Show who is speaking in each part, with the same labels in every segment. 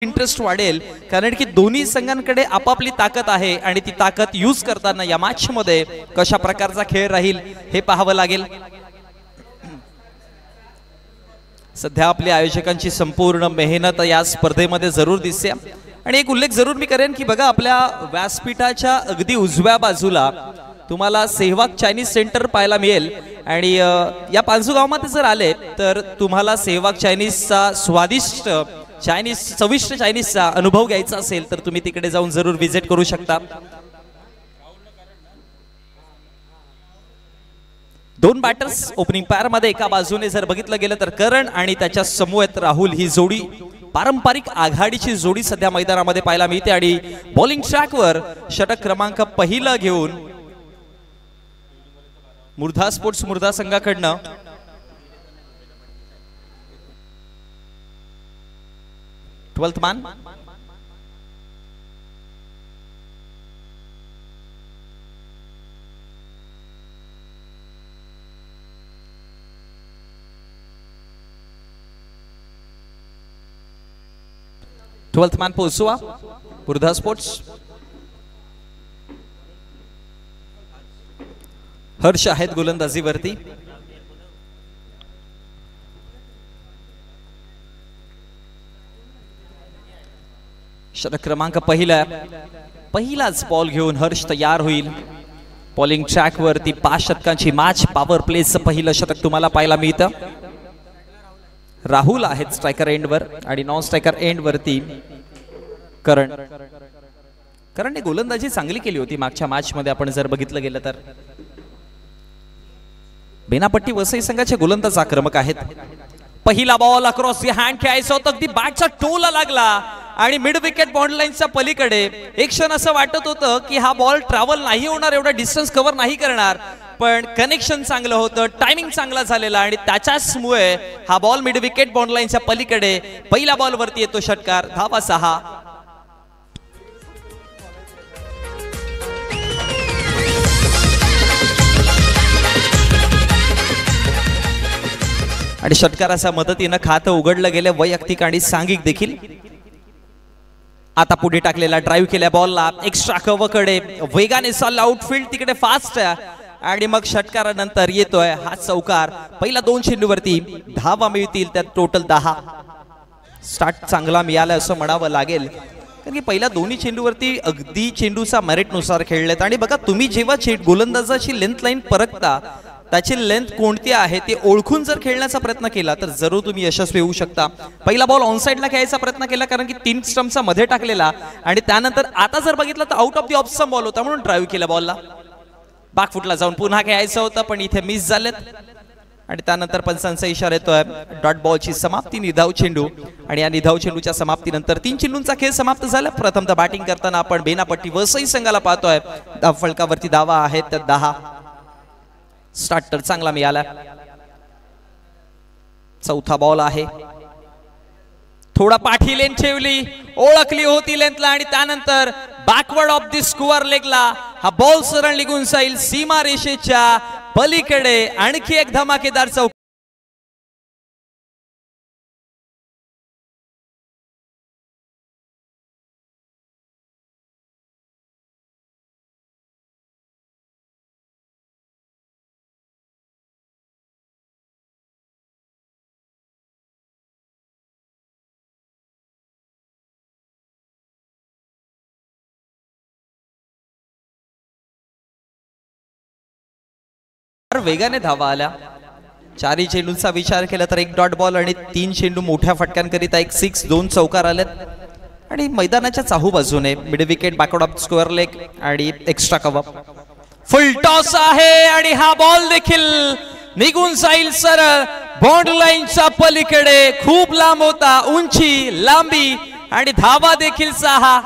Speaker 1: Interest वाढेल, कारण की दोन्ही संघांकडे आपापली ताकद आहे आणि ती ताकद यूज करताना या मॅच मध्ये कशा प्रकारचा खेळ राहील हे पाहावं लागेल। सध्या आपल्या आयोजकांची संपूर्ण मेहनत या स्पर्धेमध्ये जरूर दिसते आणि एक उल्लेख जरूर मी करेन की बघा, आपल्या व्यासपीठाच्या अगदी उजव्या बाजूला तुम्हाला सेहवाग चायनीज सेंटर पाहायला मिळेल आणि या पांझुगावमध्ये जर आले तर तुम्हाला सेहवाग चायनीजचा स्वादिष्ट चविष्ट चायनीजचा अनुभव घ्यायचा असेल तर तुम्ही तिकडे जाऊन जरूर विजिट करू शकता। दोन बॅटर्स ओपनिंग पॅर मध्ये एका बाजूने जर बघितलं गेलं तर करण आणि त्याच्या समूहात राहुल, ही जोडी पारंपरिक आघाडीची जोडी सध्या मैदानामध्ये पाहायला मिळते आणि बॉलिंग ट्रॅकवर षटक क्रमांक पहिला घेऊन मुर्धा स्पोर्ट्स मुर्धा संघाकडनं ट्वेल्थ मॅन पोहोचवा मुर्धा स्पोर्ट्स। हर्ष आहेत गोलंदाजीवरती। षटक क्रमांक पहिलाच बॉल घेऊन हर्ष तयार होईल। बॉलिंग ट्रॅक वरती 5 षटकांची मॅच, पॉवर प्लेचं पहिलं षटक तुम्हाला पाहायला मिळतं। राहुल आहेत स्ट्रायकर एंडवर आणि नॉन स्ट्रायकर एंड वरती करणने गोलंदाजी चांगली केली होती मागच्या मॅच मध्ये आपण जर बघितलं गेलं तर। बेनापट्टी वसई संघाचे गोलंदाज आक्रमक आहेत। पहिला बॉल अक्रॉस द हँड खेळायचा होता, अगदी बॅटचा टोला लागला आणि मिड विकेट बाउंड्री लाईनच्या पलीकडे एक क्षण असं वाटत होतं की हा बॉल ट्रॅव्हल नाही होणार, एवढा डिस्टन्स कव्हर नाही करणार, पण कनेक्शन चांगलं होतं, टायमिंग चांगला झालेला आणि त्याच्याचमुळे हा बॉल मिड विकेट बाउंड्री लाईनच्या पलीकडे पहिल्या बॉल वरती येतो षटकार। धावा 6। आणि षटकाराच्या मदतीनं खातं उघडलं गेलं वैयक्तिक आणि सांघिक देखील। आता पुढे टाकलेला ड्राइव्ह केल्या बॉलला एक्स्ट्रा कव्हरकडे वेगाने चालला आउटफील्ड तिकडे फास्ट आणि मग षटकारानंतर येतोय हा चौकार। पहिला 2 चेंडूवरती धावा मिळतील, त्यात टोटल 10। स्टार्ट चांगला मिळाला असं म्हणावं लागेल, कारण की पहिल्या दोन्ही चेंडूवरती अगदी चेंडूचा मेरिट नुसार खेळलेत। आणि बघा, तुम्ही जेव्हा गोलंदाजाची लेंथ लाईन परखता, त्याची लेंथ कोणती आहे ते ओळखून जर खेळण्याचा प्रयत्न केला तर जरूर तुम्ही यशस्वी होऊ शकता। पहिला बॉल ऑन साइडला खेळायचा प्रयत्न केला, कारण की 3 स्टंपचा मध्ये टाकलेला आणि त्यानंतर आता जर बघितलं तर out of the off stump ball होता, म्हणून ड्राइव्ह केला बॉलला। बॅकफुटला जाऊन पुन्हा खेळायचं होतं पण इथे मिस झालेत आणि त्यानंतर पंचांचा इशारा येतोय डॉट बॉलची समाप्ती, निधाव चेंडू। आणि या निधाव चेंडूच्या समाप्तीनंतर 3 चेंडूंचा खेळ समाप्त झाला। प्रथमतः बॅटिंग करताना आपण बेनापट्टी वसई संघाला पाहतोय, फलकावरती धावा आहेत त्या 10। स्टार्टर चांगला मिळाला। चौथा बॉल आहे, थोडा पाठी लेन ठेवली, ओळखली होती लेंथला आणि त्यानंतर बॅकवर्ड ऑफ द स्क्वेअर लेगला हा बॉल सरळ निघून जाईल सीमा रेषेच्या पलीकडे। आणखी एक धमाकेदार चौकार। वेगाने धावा आल्या। 4 चेंडूंचा विचार केला तर 1 डॉट बॉल आणि 3 चेंडू मोठ्या फटक्यांकरिता 1 6, 2 चौकार आलेत। आणि मैदानाच्या चाहू बाजूने mid wicket, backward of square leg आणि एक्स्ट्रा कव्हर। फुल टॉस आहे आणि हा बॉल देखील निघून जाईल सरळ बाउंड्री लाईनच्या पलीकडे। खूप लांब होता, उंची, लांबी आणि धावा देखील 6।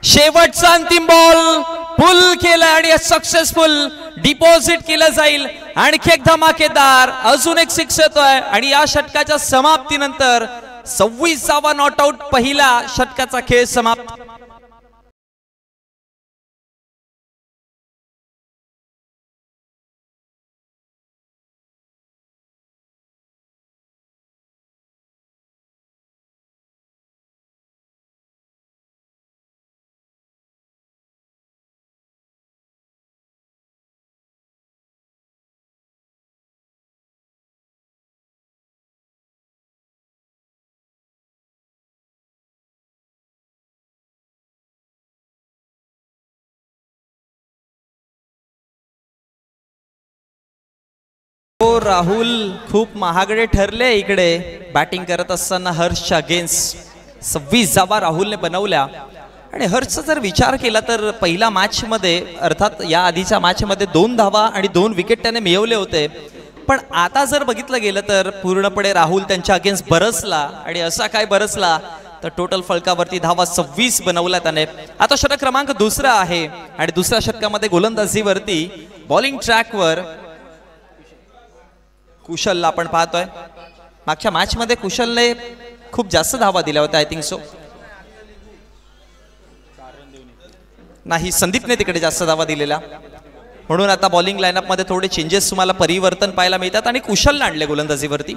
Speaker 1: शेवटचा अंतिम बॉल पुल केला आणि सक्सेसफुल डिपॉझिट केलं जाईल. आणखी एक धमाकेदार अजून एक सिक्स येतोय आणि या षटकाच्या समाप्तीनंतर 26वा नॉट आउट पहिला षटकाचा खेळ समाप्त. राहुल खूप महागडे ठरले इकडे बॅटिंग करत असताना हर्षच्या अगेन्स्ट. 26 धावा राहुलने बनवल्या आणि हर्षचा जर विचार केला तर पहिल्या मॅच मध्ये अर्थात या आधीच्या मॅच मध्ये 2 धावा आणि 2 विकेट त्याने मिळवले होते. पण आता जर बघितलं गेलं तर पूर्णपणे राहुल त्यांच्या अगेन्स्ट बरसला आणि असा काय बरसला तर टोटल फलकावरती धावा 26 बनवल्या त्याने. आता षटक क्रमांक दुसरा आहे आणि दुसऱ्या षटकामध्ये गोलंदाजीवरती बॉलिंग ट्रॅकवर कुशलला आपण पाहतोय. मागच्या मॅच मध्ये कुशलने खूप जास्त धावा दिल्या होत्या आय थिंक सो. नाही, संदीपने तिकडे जास्त धावा दिलेला म्हणून आता बॉलिंग लाईनअप मध्ये थोडे चेंजेस तुम्हाला परिवर्तन पाहायला मिळतात आणि कुशलने आणले गोलंदाजीवरती.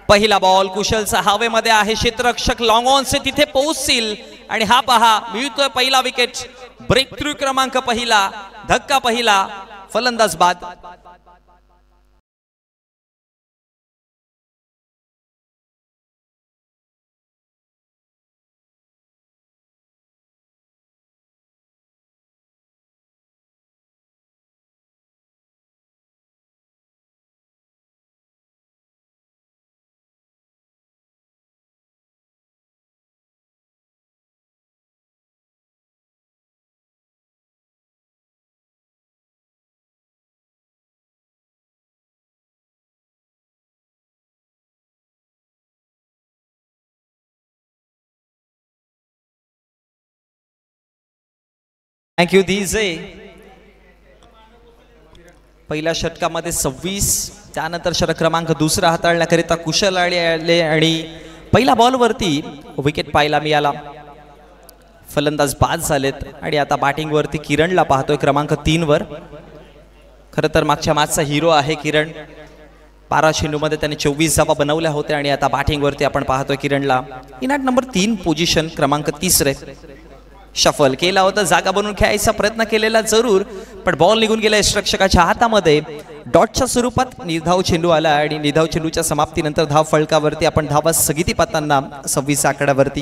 Speaker 1: पहिला बॉल कुशलचा हवेमध्ये आहे. क्षेत्ररक्षक लॉंग ऑन से तिथे पोहोचतील आणि हा पहा मिळतोय पहिला विकेट. ब्रेक थ्रू क्रमांक पहिला, धक्का पहिला, फलंदाज बाद. Thank you DJ. पहिल्या षटकामध्ये 26, त्यानंतर षटक क्रमांक दुसरा हाताळण्याकरिता कुशल आले आणि पहिल्या बॉलवरती विकेट पाहायला मिळाला. फलंदाज बाद झालेत आणि आता बॅटिंग वरती किरणला पाहतोय क्रमांक 3 वर. खरं तर मागच्या मॅचचा हिरो आहे किरण. 12 चेंडूमध्ये त्याने 24 धावा बनवल्या होत्या आणि आता बॅटिंग वरती आपण पाहतोय किरणला. इन ॲट नंबर 3 पोझिशन, क्रमांक 3. शफल केला होता, जागा बनवून खेळायचा प्रयत्न केलेला जरूर, पण बॉल निघून गेला यष्टरक्षकाच्या हातामध्ये. डॉटच्या स्वरूपात निर्धाव चेंडू आला आणि निर्धाव चेंडूच्या समाप्तीनंतर धाव फलकावरती आपण धावा स्थगिती पाहताना 26 आकड्यावरती.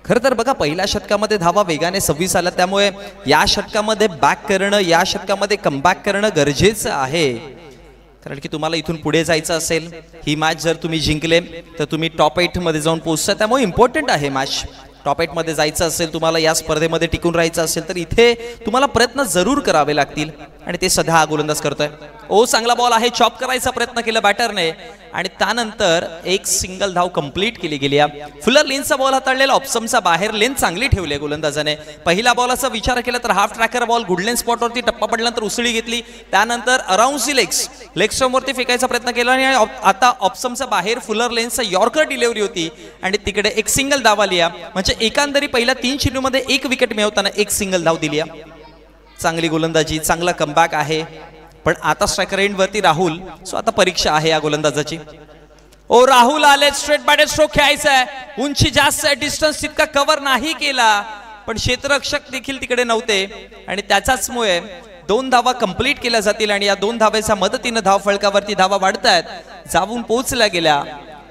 Speaker 1: खरं तर बघा पहिल्या षटकामध्ये धावा वेगाने 26 आला, त्यामुळे या षटकामध्ये बॅक करणं, या षटकामध्ये कमबॅक करणं गरजेचं आहे. कारण की तुम्हाला इथून पुढे जायचं असेल, ही मॅच जर तुम्ही जिंकले तर तुम्ही टॉप 8 मध्ये जाऊन पोहोचता, त्यामुळे इम्पॉर्टंट आहे मॅच. टॉप 8 मध्ये जायचं असेल, तुम्हाला या स्पर्धेमध्ये टिकून राहायचं असेल तर इथे तुम्हाला प्रयत्न जरूर करावे लागतील आणि ते सध्या हा गोलंदाज करतोय. ओ चांगला बॉल आहे, चॉप करायचा प्रयत्न केला बॅटरने आणि त्यानंतर एक सिंगल धाव कंप्लीट केली गेली. फुलर लेनचा बॉल हाताळलेला, ऑप्शनचा बाहेर लेन चांगली ठेवली गोलंदाजाने. पहिल्या बॉलचा विचार केला तर हाफ ट्रॅकर बॉल गुडलेन स्पॉटवरती टप्पा पडल्यानंतर उसळी घेतली, त्यानंतर अराउंड सी लेग स्टंपवरती फेकायचा प्रयत्न केला आणि आता ऑप्शनचा बाहेर फुलर लेनचा यॉर्कर डिलिव्हरी होती आणि तिकडे एक सिंगल धाव आली. म्हणजे एकांदरी पहिल्या 3 चेंडूमध्ये 1 विकेट मिळवताना 1 सिंगल धाव दिली. चांगली गोलंदाजी, चांगला कमबॅक आहे. पण आता स्ट्रायकर एंड वरती राहुल, सो आता परीक्षा आहे या गोलंदाजाची. ओ राहुल आले, स्ट्रेट बॅटेड स्ट्रोक खेळायचा आहे. उंची जास्त आहे, डिस्टन्स तितका कव्हर नाही केला, पण क्षेत्ररक्षक देखील तिकडे नव्हते आणि त्याचाच मुळे 2 धावा कंप्लीट केल्या जातील आणि या 2 धावेच्या मदतीने धाव फलकावरती धावा वाढतायत, जाऊन पोहोचल्या गेल्या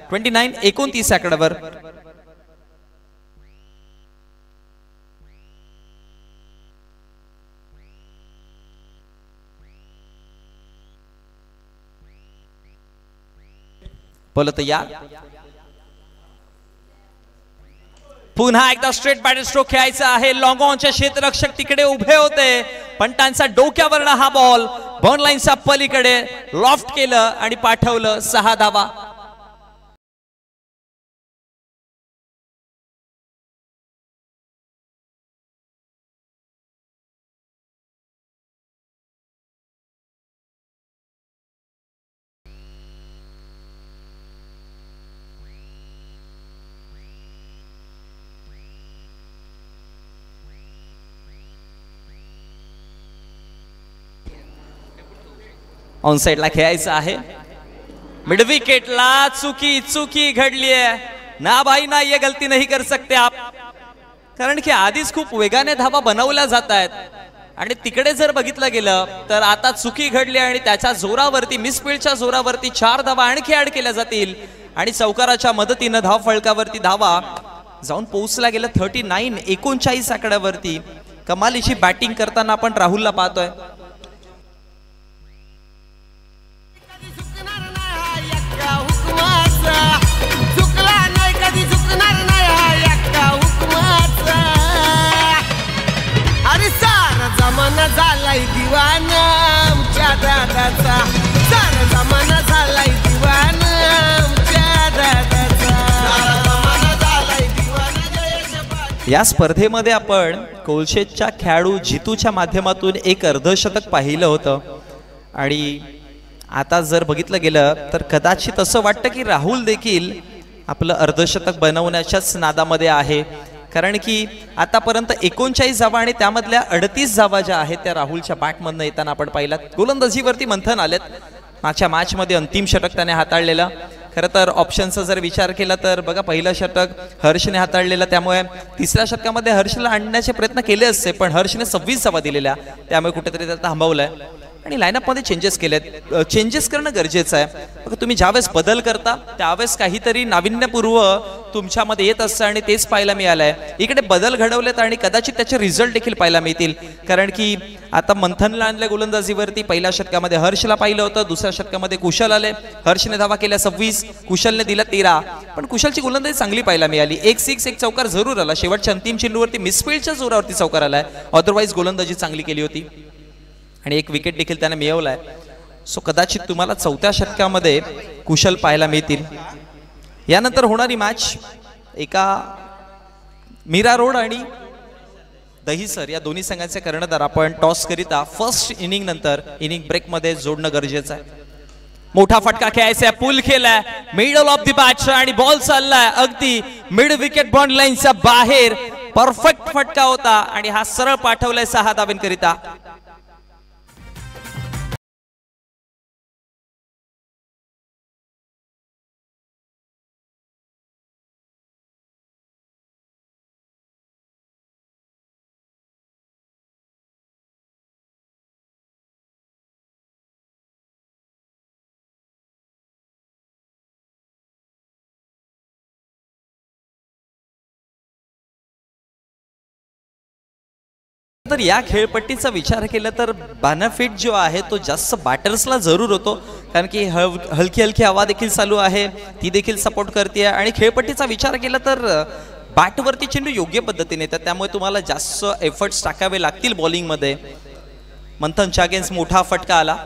Speaker 1: 29-29 आकड्यावर. बोलत या पुन्हा एकदा स्ट्रेट बॅटेड स्ट्रोक खेळायचा आहे. लॉंग ऑनचे क्षेत्ररक्षक तिकडे उभे होते, पण त्यांचा डोक्यावरनं हा बॉल बॉर्न लाईनच्या पलीकडे लॉफ्ट केलं आणि पाठवलं 6 धावा. ऑन साइडला खेळायचं आहे. मिड विकेटला चुकी घडली आहे ना भाई ना, ये गलती नहीं कर सकते आप. कारण की आधीच खूप वेगाने धावा बनवल्या जात आहेत आणि तिकडे जर बघितलं गेलं तर आता चुकी घडली आणि त्याच्या जोरावरती मिसफील्डच्या जोरावरती 4 धावा आणखी ऍड केल्या जातील आणि चौकाराच्या मदतीनं धाव फलकावरती धावा जाऊन पोहोचला गेला 39 आकड्यावरती. कमालीची बॅटिंग करताना आपण राहुलला पाहतोय.
Speaker 2: जमाना झालाय दिवाना आमच्या दादाचा, सारा जमाना झालाय दिवाना आमच्या दादाचा, जमाना झालाय दिवाना.
Speaker 1: या स्पर्धेमध्ये आपण कोलशेतच्या खेळाडू जितूच्या माध्यमातून एक अर्धशतक पाहिलं होतं आणि आता जर बघितलं गेलं तर कदाचित असं वाटतं की राहुल देखील आपलं अर्धशतक बनवण्याच्याच नादामध्ये आहे. कारण की आतापर्यंत 39 धावा आणि त्यामधल्या 38 धावा ज्या आहेत त्या राहुलच्या बॅटमधनं येताना आपण पाहिलं. गोलंदाजीवरती मंथन आलेत. मागच्या मॅचमध्ये अंतिम षटक त्याने हाताळलेलं. खरं तर ऑप्शनचा जर विचार केला तर बघा पहिलं षटक हर्षने हाताळलेलं, त्यामुळे तिसऱ्या षटकामध्ये हर्षला आणण्याचे प्रयत्न केले असते पण हर्षने 26 धावा दिलेल्या, त्यामुळे कुठेतरी त्याला थांबवलंय आणि लाईनअपमध्ये चेंजेस केलेत. चेंजेस करणं गरजेचं आहे. बघा तुम्ही ज्यावेळेस बदल करता त्यावेळेस काहीतरी नाविन्यपूर्व तुमच्यामध्ये येत असतं आणि तेच पाहायला मिळालंय. इकडे बदल घडवलेत आणि कदाचित त्याचे रिझल्ट देखील पाहायला मिळतील. कारण की आता मंथनला आणल्या गोलंदाजीवरती पहिल्या षटकामध्ये हर्षला पाहिलं होतं, दुसऱ्या षटकामध्ये कुशल आले. हर्षने धावा केल्या 26, कुशलने दिला 13, पण कुशलची गोलंदाजी चांगली पाहायला मिळाली. 1 6 1 चौकार जरूर आला. शेवटच्या अंतिम चेंडूवरती मिसफील्डच्या जोरावरती चौकार आलाय. अदरवाईज गोलंदाजी चांगली केली होती आणि 1 विकेट देखील त्याने मिळवलाय. सो कदाचित तुम्हाला चौथ्या षटकामध्ये कुशल पाहायला मिळतील. यानंतर होणारी मॅच एका मीरा रोड आणि दहिसर या दोन्ही संघांचे कर्णधार आपण टॉस करिता फर्स्ट इनिंग नंतर इनिंग ब्रेक मध्ये जोडणं गरजेचं आहे. मोठा फटका खेळायचा, पुल केलाय मिडल ऑफ द बॅच आणि बॉल चाललाय अगदी मिड विकेट बॉन्ड लाईनच्या बाहेर. परफेक्ट फटका होता आणि हा सरळ पाठवलाय 6 धावांकरिता. तर या खेळपट्टीचा विचार केला तर बेनिफिट जो आहे तो जास्त बॅटर्सला जरूर होतो, कारण की हलकी हलकी हवा देखील चालू आहे, ती देखील सपोर्ट करते. आणि खेळपट्टीचा विचार केला तर बॅटवरती चेंडू योग्य पद्धतीने येतात, त्यामुळे तुम्हाला जास्त एफर्ट्स टाकावे लागतील बॉलिंग मध्ये. मंथनच्या अगेन्स्ट मोठा फटका आला,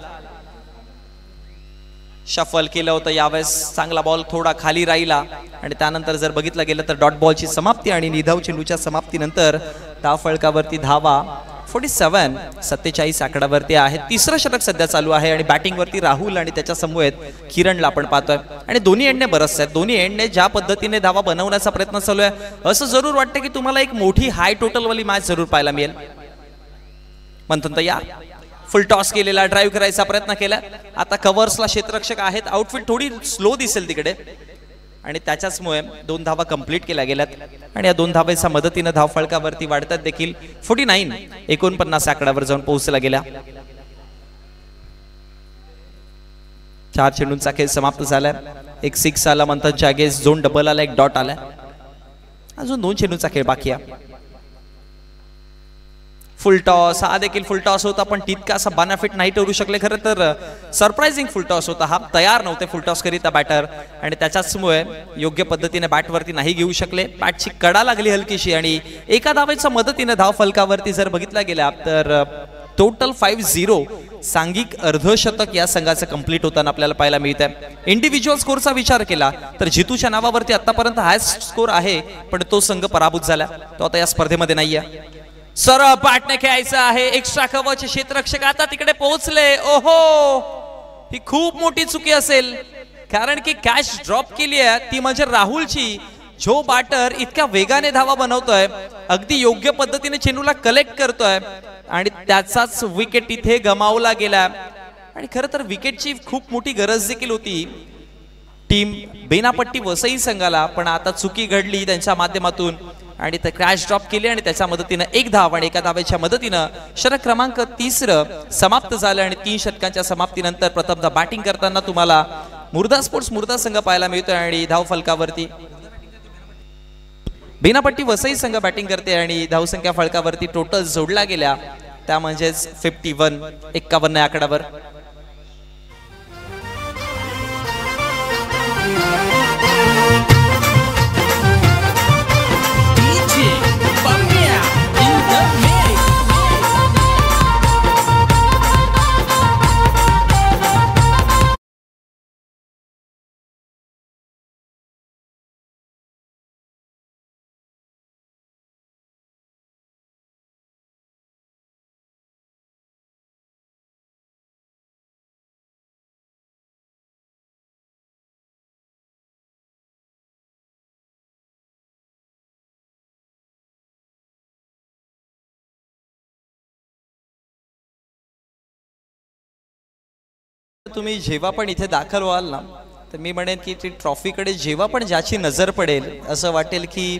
Speaker 1: शफल केलं होतं यावेळेस. चांगला बॉल थोडा खाली राहिला आणि त्यानंतर जर बघितलं गेलं तर डॉट बॉलची समाप्ती आणि निधाव चेंडूच्या समाप्तीनंतर धाव फलकावरती धावा 47 आकड्यावरती आहे. तिसरं षटक सध्या चालू आहे आणि बॅटिंगवरती राहुल आणि त्याच्या समवेत किरणला आपण पाहतोय. आणि दोन्ही एंडने बरंच आहेत. दोन्ही एंडने ज्या पद्धतीने धावा बनवण्याचा प्रयत्न चालू आहे असं जरूर वाटतं की तुम्हाला एक मोठी हाय टोटल वाली मॅच जरूर पाहायला मिळेल. मंथन तयार, फुल टॉस केलेला, ड्राईव्ह करायचा प्रयत्न केला. आता कव्हर्सला क्षेत्ररक्षक आहेत, आउटफिट थोडी स्लो दिसेल तिकडे आणि त्याच्याचमुळे 2 धावा कंप्लीट केल्या गेल्यात आणि या 2 धावेच्या मदतीने धाव फलकावरती वाढतात देखील. 49 आकड्यावर जाऊन पोहोचला गेला. 4 चेंडूंचा खेळ समाप्त झालाय. 1 6 आला मंथनच्या अगेन्स्ट, 2 डबल आला, 1 डॉट आला. अजून 2 चेंडूंचा खेळ बाकी आहे. फुल टॉस हा देखील फुल टॉस होता पण तितका असा बेनिफिट नाही ठरू शकले. खरं तर सरप्राइजिंग फुल टॉस होता हा. तयार नव्हते फुल टॉस करिता बॅटर आणि त्याच्याचमुळे योग्य पद्धतीने बॅटवरती नाही घेऊ शकले. बॅटची कडा लागली हलकीशी आणि एका धावेच्या मदतीने धाव फलकावरती जर बघितला गेला तर टोटल 5-0 सांघिक अर्धशतक या संघाचं कंप्लीट होताना आपल्याला पाहायला मिळत आहे. इंडिव्हिज्युअल स्कोरचा विचार केला तर जितूच्या नावावरती आतापर्यंत हायस्ट स्कोर आहे पण तो संघ पराभूत झाला, तो आता या स्पर्धेमध्ये नाहीये. सरळ बॅटने खेळायचं आहे. एक्स्ट्रा कव्हरचे क्षेत्ररक्षक आता तिकडे पोहोचले. ओहो, ही खूप मोठी चुकी असेल कारण की कॅच ड्रॉप केली आहे ती म्हणजे राहुलची. जो बॅटर इतक्या वेगाने धावा बनवतोय, अगदी योग्य पद्धतीने चेंडूला कलेक्ट करतोय आणि त्याचाच विकेट इथे गमावला गेला. आणि खरं तर विकेटची खूप मोठी गरज देखील होती टीम बेनापट्टी वसई संघाला, पण आता चुकी घडली त्यांच्या माध्यमातून आणि ते क्रॅश ड्रॉप केले आणि त्याच्या मदतीनं एक धाव आणि एका धावेच्या मदतीनं षटक क्रमांक 30 समाप्त झालं आणि 3 षटकांच्या समाप्तीनंतर प्रथमतः बॅटिंग करताना तुम्हाला मुर्दा स्पोर्ट्स मुर्दा संघ पाहायला मिळतोय आणि धाव फलकावरती बेनापट्टी वसई संघ बॅटिंग करते आणि धावसंख्या फलकावरती टोटल जोडला गेल्या त्या म्हणजेच 51 आकड्यावर. तुम्ही जेव्हा पण इथे दाखल व्हाल ना तर मी म्हणेन की ती ट्रॉफीकडे जेव्हा पण ज्याची नजर पडेल असं वाटेल की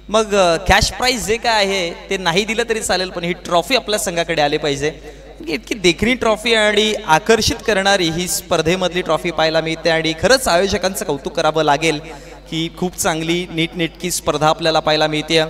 Speaker 1: मग कॅश प्राइज जे काय आहे ते नाही दिलं तरी चालेल, पण ही ट्रॉफी आपल्या संघाकडे आली पाहिजे. इतकी देखणी ट्रॉफी आणि आकर्षित करणारी ही स्पर्धेमधली ट्रॉफी पाहायला मिळते आणि खरंच आयोजकांचं कौतुक करावं लागेल की खूप चांगली नीटनेटकी स्पर्धा आपल्याला पाहायला मिळते.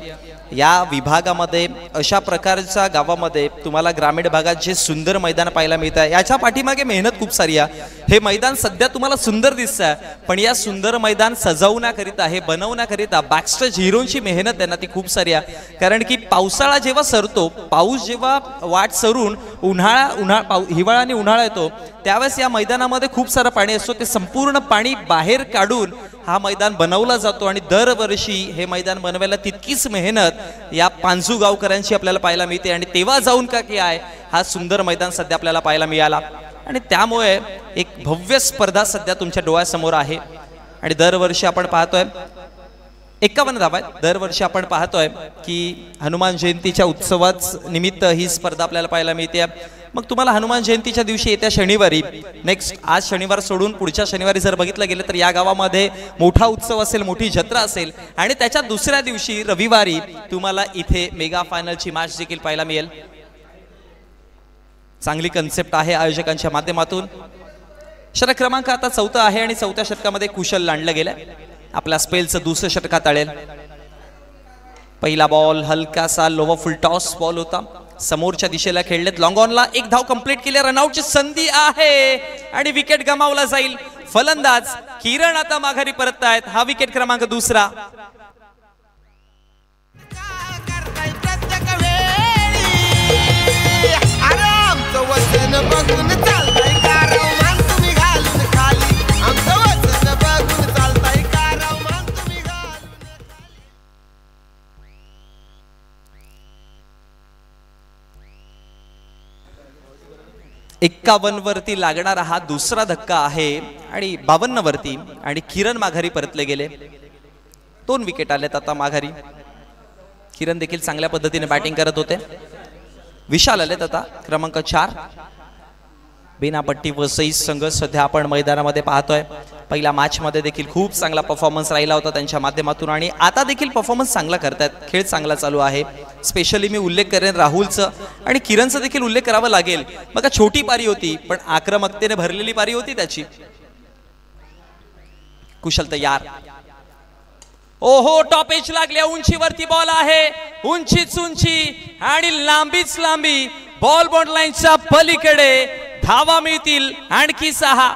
Speaker 1: या विभागामध्ये अशा प्रकारच्या गावामध्ये तुम्हाला ग्रामीण भागात जे सुंदर मैदान पाहायला मिळतं याच्या पाठीमागे मेहनत खूप सारी आहे. हे मैदान सध्या तुम्हाला सुंदर दिसतंय, पण या सुंदर मैदान सजवण्याकरिता हे बनवण्याकरिता बॅकस्टेज हिरोंची मेहनत त्यांना ती खूप सारी आहे. कारण की पावसाळा जेव्हा सरतो, पाऊस जेव्हा वाट सरून हिवाळा आणि उन्हाळा येतो त्यावेळेस या मैदानामध्ये खूप सारं पाणी असतो. ते संपूर्ण पाणी बाहेर काढून हा मैदान बनवला जातो आणि दरवर्षी हे मैदान बनवायला तितकीच मेहनत या पांजू गावकऱ्यांची आपल्याला पाहायला मिळते आणि तेव्हा जाऊन का की आहे हा सुंदर मैदान सध्या आपल्याला पाहायला मिळाला आणि त्यामुळे एक भव्य स्पर्धा सध्या तुमच्या डोळ्यासमोर आहे. आणि दरवर्षी आपण पाहतोय 51 धावा आहेत. दरवर्षी आपण पाहतोय की हनुमान जयंतीच्या उत्सवाच निमित्त ही स्पर्धा आपल्याला पाहायला मिळते. मग तुम्हाला हनुमान जयंतीच्या दिवशी येत्या शनिवारी आज शनिवार सोडून पुढच्या शनिवारी जर बघितलं गेलं तर या गावामध्ये मोठा उत्सव असेल, मोठी जत्रा असेल आणि त्याच्या दुसऱ्या दिवशी रविवारी तुम्हाला इथे मेगा फायनलची मॅच देखील पाहायला मिळेल. चांगली कन्सेप्ट आहे आयोजकांच्या माध्यमातून. षटक क्रमांक आता 4 आहे आणि 4थ्या षटकामध्ये कुशल लांडलं गेलं. आपल्या स्पेलचं दुसरं षटकात आळेल. पहिला बॉल हलकासा लोवर फुल टॉस बॉल होता, समोरच्या दिशेला खेळलेत. लॉंग ऑनला एक धाव कंप्लीट केली, रनआउटची संधी आहे आणि विकेट गमावला जाईल. फलंदाज किरण आता माघारी परततायत. हा विकेट क्रमांक 2. एक्कावन्न वरती लागणारा हा दुसरा धक्का आहे आणि 52 वरती आणि किरण माघारी परतले गेले. 2 विकेट आलेत आता माघारी. किरण देखील चांगल्या पद्धतीने बॅटिंग करत होते. विशाल आलेत आता क्रमांक 4. बेनापट्टी वसई संघ सध्या आपण मैदानामध्ये पाहतोय. पहिल्या मॅच मध्ये देखील खूप चांगला परफॉर्मन्स राहिला होता त्यांच्या माध्यमातून आणि आता देखील परफॉर्मन्स चांगला करतात. खेळ चांगला चालू आहे. स्पेशली मी उल्लेख करेन राहुलचं आणि किरणचा देखील उल्लेख करावा लागेल. बघा छोटी पारी होती पण आक्रमकतेने भरलेली पारी होती त्याची. कुशल तयार. ओहो टॉप एज लागल्या. उंचीवरती बॉल आहे. उंचीच उंची आणि लांबीच लांबी. बॉल बॉन्ड लाईनच्या पलीकडे धावा मिळतील आणखी 6.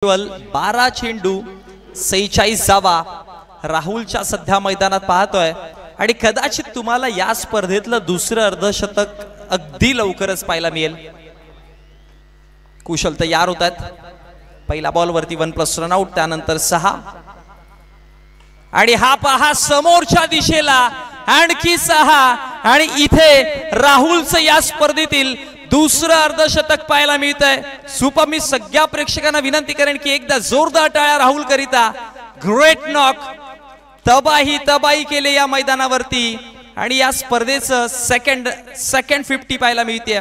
Speaker 1: केवळ 12 चेंडू 46 धावा राहुलच्या सध्या मैदानात पाहतोय आणि कदाचित तुम्हाला या स्पर्धेतलं दुसरं अर्धशतक अगदी लवकरच पाहायला मिळेल. कुशल तयार होतात. पहिला बॉल वरती 1+ रनआउट, त्यानंतर 6 आणि हा पहा समोरच्या दिशेला आणखी 6 आणि इथे राहुलचं या स्पर्धेतील दुसरं अर्धशतक पाहायला मिळतंय. सुपर. मी सगळ्या प्रेक्षकांना विनंती करेन की एकदा जोरदार टाळ्या राहुल करिता. Great knock. तबाही केले या मैदानावरती आणि या स्पर्धेचं सेकंड 50 पाहायला मिळते.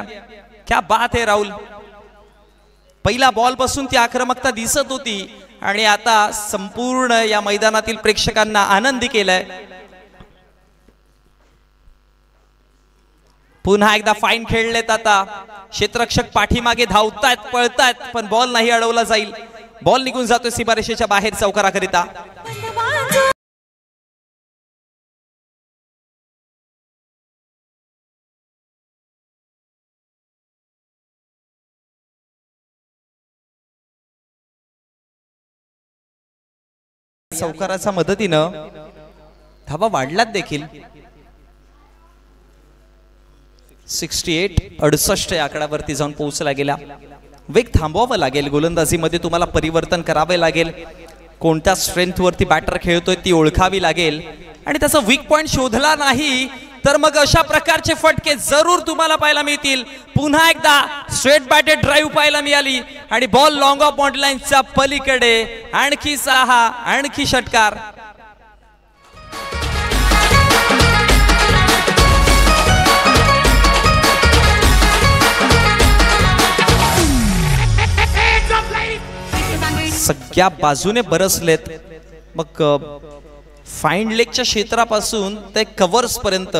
Speaker 1: क्या बात आहे राहुल. पहिला बॉल पासून ती आक्रमकता दिसत होती आणि आता संपूर्ण या मैदानातील प्रेक्षकांना आनंदी केलाय. पुन्हा एकदा फाईन खेळलेत. आता क्षेत्ररक्षक पाठीमागे धावतायत, पळतायत, पण बॉल नाही अडवला जाईल. बॉल निघून जातोय सीमारेषेच्या बाहेर चौकाराकरिता. चौकाराच्या मदतीनं धावा वाढलात देखील. 68 या आकड्यावरती जाऊन पोहोचला गेला. वेग थांबवावा लागेल. गोलंदाजीमध्ये तुम्हाला परिवर्तन करावे लागेल. कोणत्या स्ट्रेंथ वरती बॅटर खेळतोय ती ओळखावी लागेल आणि त्याचा वीक पॉइंट शोधला नाही तर मग अशा प्रकारचे फटके जरूर तुम्हाला पाहायला मिळतील. पुन्हा एकदा स्ट्रेट बॅटेड ड्राईव्ह पाहायला मिळाली आणि बॉल लॉंग ऑफ बॉन्ड लाईनच्या पलीकडे. आणखी 6, आणखी षटकार. सगळ्या बाजूने बरसलेत. मग फाईन लेगच्या क्षेत्रापासून ते कव्हर्स पर्यंत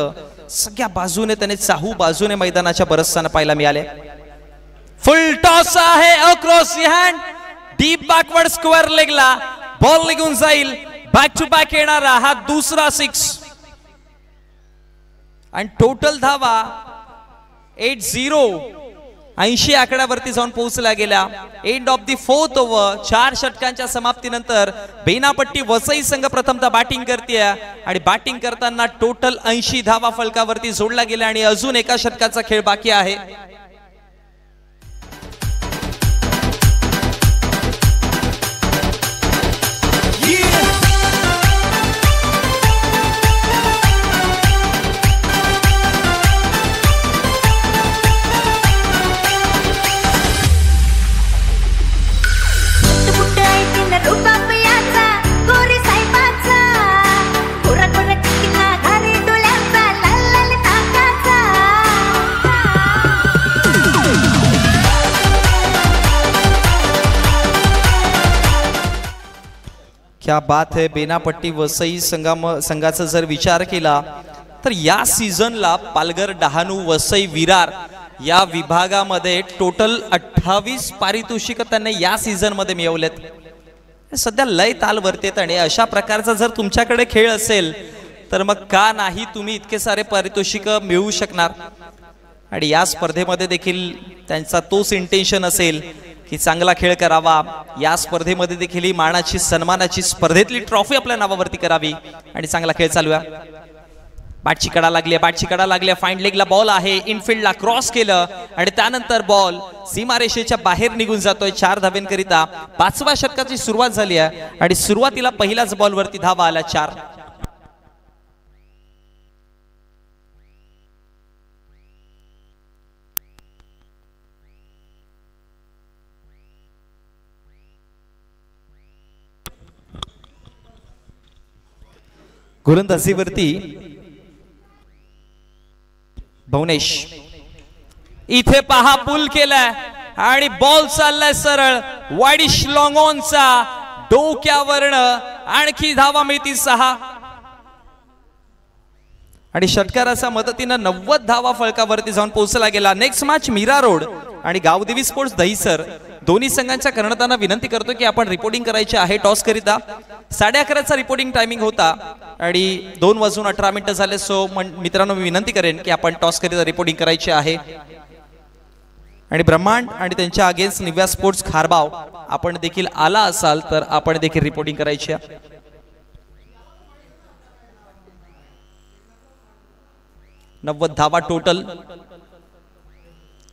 Speaker 1: सगळ्या बाजूने त्याने चाहू बाजूने मैदानाच्या बरसताना पाहायला मिळाले. फुल टॉस आहे across the hand. Deep backward square लेगला बॉल निघून जाईल. बॅक टू बॅक येणारा हा दुसरा 6 आणि टोटल धावा 80 आकड्यावरती जाऊन पोहोचला गेला. End of the 4th over. 4 षटकांच्या समाप्तीनंतर बेनापट्टी वसई संघ प्रथमतः बॅटिंग करते आणि बॅटिंग करताना टोटल 80 धावा फलकावरती जोडला गेला आणि अजून एका षटकाचा खेळ बाकी आहे. क्या बात है. बेनापट्टी वसई संघाचा जर विचार केला तर या सीझनला पालघर, डहाणू, वसई, विरार या विभागामध्ये टोटल 28 पारितोषिक त्यांनी या सीझन मध्ये मिळवलेत. सध्या लय ताल वरतेत आणि अशा प्रकारचा जर तुमच्याकडे खेळ असेल तर मग का नाही तुम्ही इतके सारे पारितोषिक मिळवू शकणार. आणि या स्पर्धेमध्ये देखील त्यांचा तोच इंटेन्शन असेल की चांगला खेळ करावा. या स्पर्धेमध्ये देखील ही मानाची सन्मानाची स्पर्धेतली ट्रॉफी आपल्या नावावरती करावी आणि चांगला खेळ चालू आहे. बॅटची कडा लागली. फाईन लेगला बॉल आहे. इनफिल्डला क्रॉस केलं आणि त्यानंतर बॉल सीमारेषेच्या बाहेर निघून जातोय 4 धावेंकरिता. 5व्या षटकाची सुरुवात झाली आहे आणि सुरुवातीला पहिल्याच बॉलवरती धावा आल्या 4. गोलंदाजीवरती भुवनेश. इथे पहा पुल केलाय आणि बॉल चाललाय सरळ वाईडिश लॉंग ऑनचा डोक्यावरनं. आणखी धावा मिळतील 6 आणि षटकाराच्या मदतीनं 90 धावा फलकावरती जाऊन पोहोचला गेला. नेक्स्ट मॅच मीरा रोड आणि गावदेवी स्पोर्ट्स दहिसर दोन्ही संघांच्या कर्णधारांना विनंती करतो की आपण रिपोर्टिंग करायचे आहे टॉस करिता. 11:30चा रिपोर्टिंग टायमिंग होता आणि 2:18 झाले. सो मित्रांनो मी विनंती करेन की आपण टॉस करिता रिपोर्टिंग करायचे आहे. आणि ब्रह्मांड आणि त्यांच्या अगेन्स्ट निव्या स्पोर्ट्स खारबाव आपण देखील आला असाल तर आपण देखील रिपोर्टिंग करायची आहे. धावा टोटल.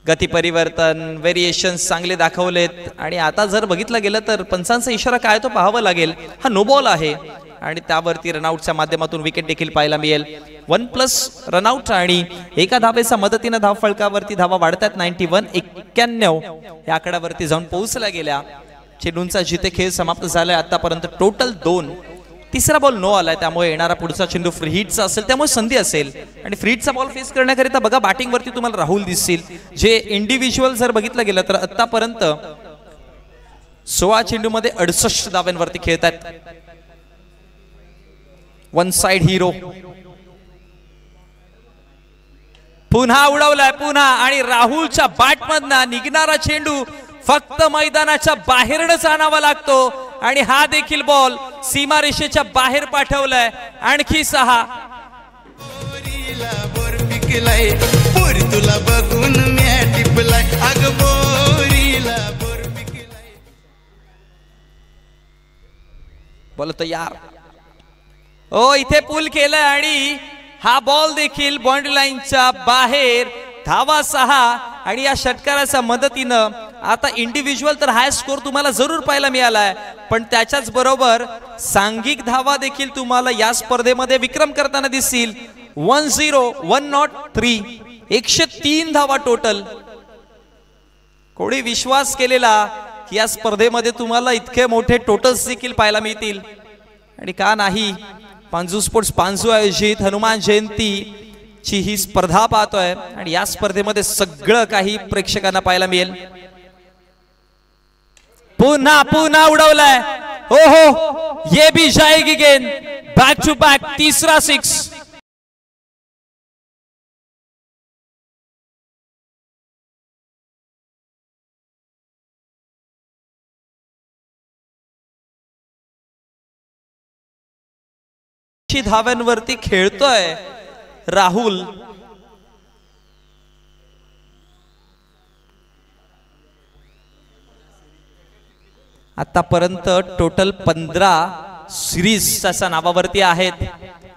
Speaker 1: गती परिवर्तन व्हेरिएशन्स चांगले दाखवलेत आणि आता जर बघितलं गेलं तर पंचांचा इशारा काय तो पाहावं लागेल. हा नो बॉल आहे आणि त्यावरती रनआउटच्या माध्यमातून विकेट देखील पाहायला मिळेल. 1+ रनआउट आणि एका धावेच्या मदतीने धाव फलकावरती धावा वाढतात. 91-91 या आकड्यावरती जाऊन पोहोचल्या गेल्या. चेंडूंचा जिथे खेळ समाप्त झालाय आतापर्यंत टोटल 2. तिसरा बॉल नो आलाय त्यामुळे येणारा पुढचा चेंडू फ्री हिटचा असेल त्यामुळे संधी असेल आणि फ्री हिटचा बॉल फेस करण्याकरिता बघा बॅटिंग वरती तुम्हाला राहुल दिसतील जे इंडिव्हिज्युअल जर बघितलं गेलं तर आतापर्यंत 16 चेंडू मध्ये 68 धावांवरती खेळतात. वन साइड हिरो पुन्हा उडवलाय पुन्हा आणि राहुलच्या बॅटमधनं निघणारा चेंडू फक्त मैदानाच्या बाहेरच आणावा लागतो आणि हा देखील बॉल सीमारेषेच्या बाहेर पाठवलाय. आणखी 6. बोलतो यार ओ इथे पूल केलाय आणि हा बॉल देखील बाउंड्री लाईनच्या बाहेर. धावा 6 आणि या षटकाराच्या मदतीनं आता इंडिव्हिज्युअल तर हाय स्कोर तुम्हाला जरूर पाहायला मिळालाय पण त्याच्याच बरोबर सांघिक धावा देखील तुम्हाला या स्पर्धेमध्ये विक्रम करताना दिसतील. 103 103 धावा टोटल. कोणी विश्वास केलेला की या स्पर्धेमध्ये तुम्हाला इतके मोठे टोटल्स देखील पाहायला मिळतील आणि का नाही. पांजू स्पोर्ट्स पांजू आयोजित हनुमान जयंती ची ही स्पर्धा पाहतोय आणि या स्पर्धेमध्ये सगळं काही प्रेक्षकांना पाहायला मिळेल. पुन्हा पुन्हा उडवलाय. हो हो ये भी जाएगी गेंद. बॅक टू बॅक तिसरा 6. धाव्यांवरती खेळतोय राहुल. आतापर्यंत टोटल 15 सिरीज त्याच्या नावावरती आहेत.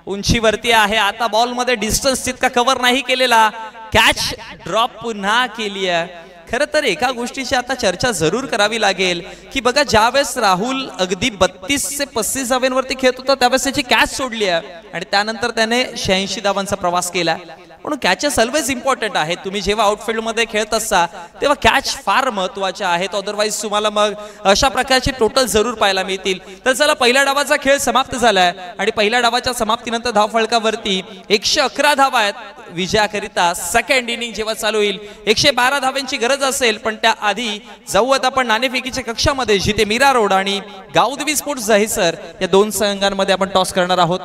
Speaker 1: उंचीवरती आहे. आता बॉल मध्ये डिस्टन्स तितका कव्हर नाही केलेला. कॅच ड्रॉप पुन्हा केली आहे. खरं तर एका गोष्टीची आता चर्चा जरूर करावी लागेल की बघा ज्यावेळेस राहुल अगदी 32 ते 35 धावांवरती खेळत होता त्यावेळेस त्याची कॅच सोडली आहे आणि त्यानंतर त्याने 86 धावांचा प्रवास केला. म्हणून कॅचेस ऑलवेज इम्पॉर्टंट आहेत. तुम्ही जेव्हा आउटफील्ड मध्ये खेळत असता तेव्हा कॅच फार महत्वाच्या आहेत. अदरवाईज तुम्हाला मग अशा प्रकारचे टोटल जरूर पाहायला मिळतील. तर चला पहिल्या डावाचा खेळ समाप्त झालाय आणि पहिल्या डावाच्या समाप्तीनंतर धाव फलकावरती 111 धावा आहेत विजयाकरिता. सेकंड इनिंग जेव्हा चालू होईल 112 धावांची गरज असेल पण त्याआधी जाऊयात आपण नाणेफेकीच्या कक्षामध्ये जिथे मीरा रोड आणि गावदेवी स्पोर्ट्स दहिसर या 2 संघांमध्ये आपण टॉस करणार आहोत.